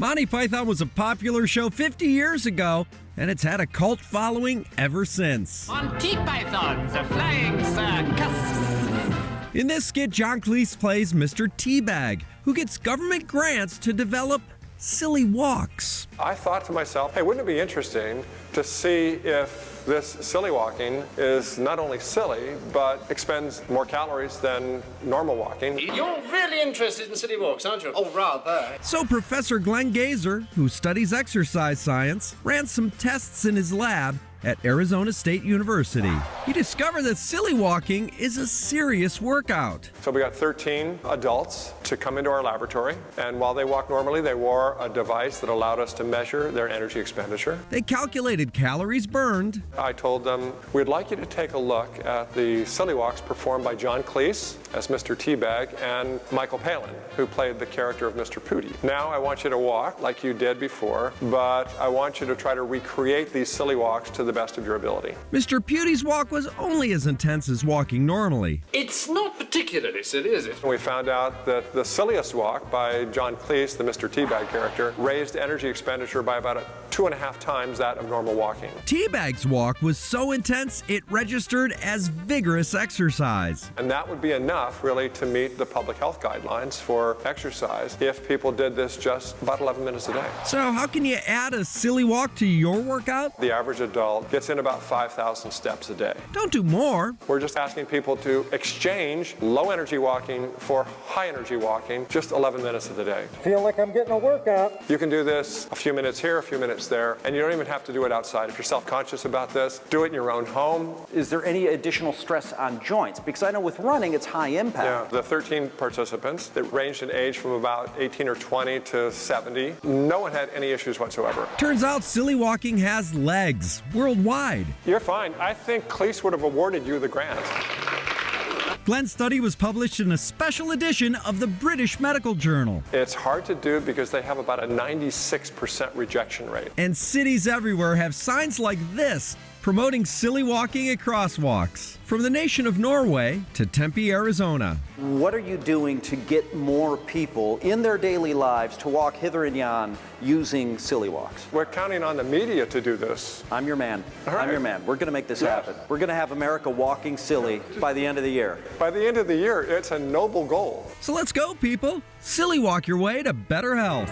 Monty Python was a popular show 50 years ago, and it's had a cult following ever since. Monty Python, the Flying Circus. In this skit, John Cleese plays Mr. Teabag, who gets government grants to develop silly walks. I thought to myself, hey, wouldn't it be interesting to see if this silly walking is not only silly, but expends more calories than normal walking. You're really interested in silly walks, aren't you? Oh, rather. So Professor Glenn Gazer, who studies exercise science, ran some tests in his lab at Arizona State University. He discovered that silly walking is a serious workout. So we got 13 adults to come into our laboratory, and while they walked normally, they wore a device that allowed us to measure their energy expenditure. They calculated calories burned. I told them, we'd like you to take a look at the silly walks performed by John Cleese as Mr. Teabag and Michael Palin, who played the character of Mr. Pooty. Now I want you to walk like you did before, but I want you to try to recreate these silly walks to the best of your ability. Mr. Pooty's walk was only as intense as walking normally. It's not particularly silly, is it? We found out that the silliest walk by John Cleese, the Mr. Teabag character, raised energy expenditure by about 2.5 times that of normal walking. Teabag's walk was so intense it registered as vigorous exercise. And that would be enough, really, to meet the public health guidelines for exercise if people did this just about 11 minutes a day. So how can you add a silly walk to your workout? The average adult gets in about 5,000 steps a day. Don't do more. We're just asking people to exchange low energy walking for high energy walking, just 11 minutes of the day. Feel like I'm getting a workout. You can do this a few minutes here, a few minutes there, and you don't even have to do it outside. If you're self-conscious about this, do it in your own home. Is there any additional stress on joints? Because I know with running, it's high impact. Yeah, the 13 participants that ranged in age from about 18 or 20 to 70, no one had any issues whatsoever. Turns out silly walking has legs worldwide. You're fine. I think Cleese would have awarded you the grant. Glenn's study was published in a special edition of the British Medical Journal. It's hard to do because they have about a 96% rejection rate. And cities everywhere have signs like this promoting silly walking at crosswalks. From the nation of Norway to Tempe, Arizona. What are you doing to get more people in their daily lives to walk hither and yon using silly walks? We're counting on the media to do this. I'm your man. All right. I'm your man. We're going to make this happen. We're going to have America walking silly by the end of the year. By the end of the year, it's a noble goal. So let's go, people. Silly walk your way to better health.